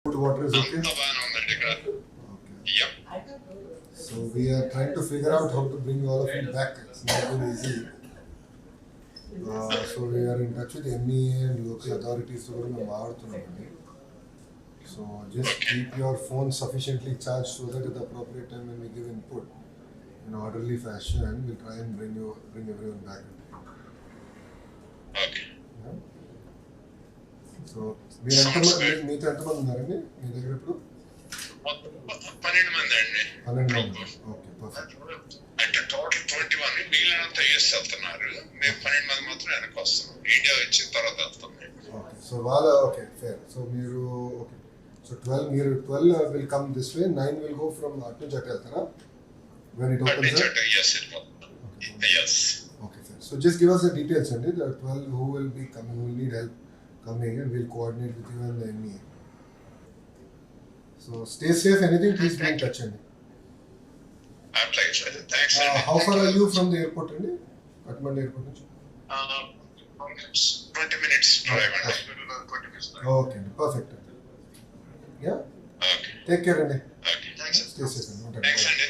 Water is okay? Okay. Yep. So we are trying to figure out how to bring all of you back. It's not been easy. So we are in touch with MEA and local authorities. So just keep your phone sufficiently charged so that at the appropriate time when we give input in orderly fashion, we'll try and bring everyone back. Okay. Yeah? So మీరు మీతో ఎంతమంది ఉన్నారండి మీ దగ్గర ఇప్పుడు? 12 మంది అండి. 12 మంది. Okay, perfect. అంటే టోటల్ 21, మిగిలినంత యూఎస్ వెళ్తున్నారు. మేము 12 మంది మాత్రం వెనక్కి వస్తున్నాం. ఇండియా వచ్చిన తర్వాత వెళ్తాం. ఓకే, సో వాళ్ళ ఓకే ఫేర్. సో మీరు okay, so 12 will come this way, 9 will go from అటు నుంచి అటు వెళ్తారా when it opens up? Yes, it will. Okay, yes. Okay, fair. So just give us the details అండి. The 12 who will be coming, who will need help coming, and we'll coordinate with you and the MEA. So stay safe. Anything, please be in touch అండి. I'm like, thanks. How far are you from the airport అండి? Kathmandu airport నుంచి? 20 minutes drive అండి. 20 minutes drive. Okay, perfect. Yeah? Okay. Take care అండి. Okay, thanks. Stay safe అండి. Thanks అండి.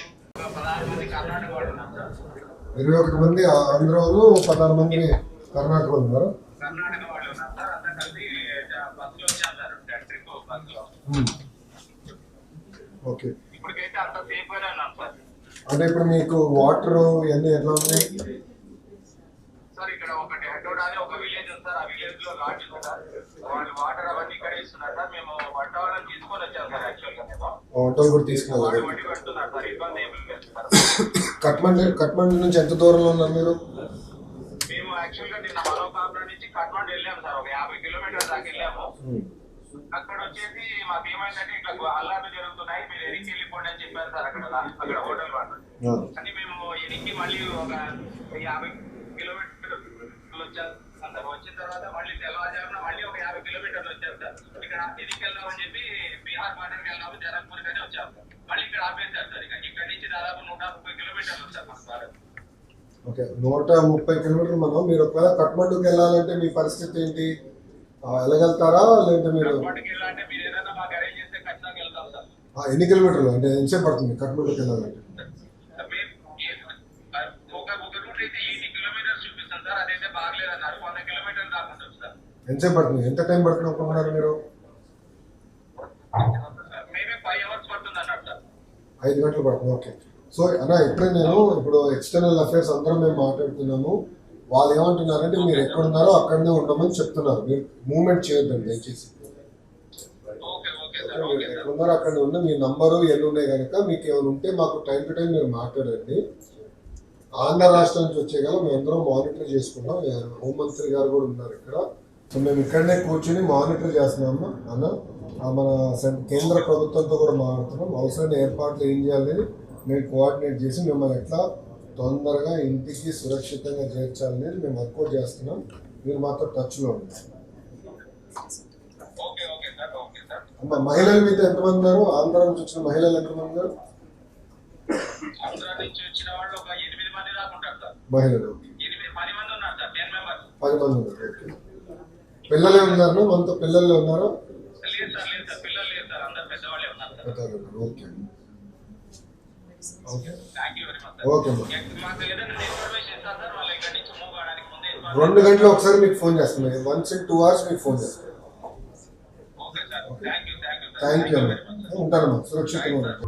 21 మంది ఆంధ్ర వాళ్ళు, 16 మంది కర్ణాటక వాళ్ళు ఉన్నారు. కర్ణాటక వాళ్ళు ఉన్నారు సార్. అంతా కలిసి బస్సులో వచ్చారు సార్. ట్రిప్ బస్సులో. ఓకే. ఇప్పటికైతే అంత సేఫ్ గానే ఉన్నాం సార్. అంటే ఇప్పుడు మీకు వాటర్ ఇవన్నీ ఎట్లా ఉన్నాయి సార్? ఇక్కడ ఒకటి హెడ్రోడ్ అని ఒక విలేజ్ ఉంది సార్. ఆ విలేజ్ లో లాడ్జ్ ఉంది సార్. వాళ్ళు వాటర్ అవన్నీ ఇక్కడ ఇస్తున్నారు సార్. మేము వంట వాళ్ళని తీసుకొని వచ్చాం సార్. యాక్చువల్ గా మేము వంటలు కూడా తీసుకున్నారు. వండి పెడుతున్నారు సార్. ఇబ్బంది ఏమి లేదు సార్. కట్మండు నుంచి ఎంత దూరంలో ఉన్నారు మీరు? మేము యాక్చువల్ గా నిన్న మరోకాపురం నుంచి కట్మండు వెళ్ళాము సార్. ఒక 50 కిలోమీటర్ల దాకా వెళ్ళాము. అక్కడ వచ్చేసి మాకు ఏమైందంటే ఇట్లా అల్లార్లు జరుగుతున్నాయి, మీరు ఎనికి వెళ్ళిపోండి అని చెప్పారు సార్. అక్కడ హోటల్ వాళ్ళు అని మేము ఎనికి మళ్ళీ ఒక 50 కిలోమీటర్లు వచ్చారు సార్. వచ్చిన తర్వాత మళ్ళీ తెల్లవారుజామున మళ్ళీ ఒక 50 కిలోమీటర్లు వచ్చారు సార్. ఇక్కడ ఎనికి వెళ్దామని చెప్పి బీహార్ బార్డర్కి వెళ్దాము, జనక్పూర్ కానీ వచ్చాము సార్. మళ్ళీ ఇక్కడ ఆపేశారు సార్. ఇక్కడ నుంచి దాదాపు 130 కిలోమీటర్లు వచ్చారు మన బార్డర్. ఓకే, 130 కిలోమీటర్లు. మనం మీరు ఒకవేళ కట్మండుకి వెళ్ళాలంటే మీ పరిస్థితి ఏంటి? వెళ్ళగలుగుతారా లేదంటే మీరు? ఎన్ని కిలోమీటర్లు అంటే ఎంతసేపు పడుతుంది కట్మండుకి వెళ్ళాలంటే? ఎంతసేపు పడుతుంది? ఎంత టైం పడుతుంది అనుకుంటున్నారు మీరు? 5 గంటలు పడుతుంది. ఓకే. సో అన్న, ఇప్పుడే ఇప్పుడు ఎక్స్టర్నల్ అఫైర్స్ అందరం మేము మాట్లాడుతున్నాము. వాళ్ళు ఏమంటున్నారంటే మీరు ఎక్కడున్నారో అక్కడనే ఉండమని చెప్తున్నారు. మీరు మూవ్మెంట్ చేయొద్దండి దయచేసి. ఎక్కడున్నారో అక్కడ ఉన్న మీ నంబరు ఎన్ని ఉన్నాయి కనుక మీకు ఏమైనా ఉంటే మాకు టైం టు టైం మీరు మాట్లాడండి. ఆంధ్ర రాష్ట్రం నుంచి వచ్చే కదా మేము అందరం మానిటర్ చేసుకున్నాం. హోంమంత్రి గారు కూడా ఉన్నారు ఇక్కడ. సో మేము ఇక్కడనే కూర్చొని మానిటర్ చేస్తున్నాము అన్న. మన కేంద్ర ప్రభుత్వంతో కూడా మాట్లాడుతున్నాం. అవసరమైన ఏర్పాట్లు ఏం చేయాలని మేము కోఆర్డినేట్ చేసి మిమ్మల్ని ఎట్లా తొందరగా ఇంటికి సురక్షితంగా చేర్చాలనేది మేము వర్కౌట్ చేస్తున్నాం. మీరు మాత్రం టచ్లో ఉండండి. అమ్మ, మహిళలు మీతో ఎంతమంది ఉన్నారు? ఆంధ్ర నుంచి వచ్చిన మహిళలు ఎంతమంది ఉన్నారు? మహిళలు 10 మంది ఉన్నారు. ఓకే. పిల్లలే ఉన్నారు? మనతో పిల్లలే ఉన్నారా? Okay okay okay. 2 గంటలు ఒకసారి మీకు ఫోన్ చేస్తాను. వన్స్ ఇన్ 2 hours మీకు ఫోన్ చేస్తాను. థ్యాంక్ యూ అమ్మా. ఉంటానమ్మా, సురక్షితంగా ఉంటాను.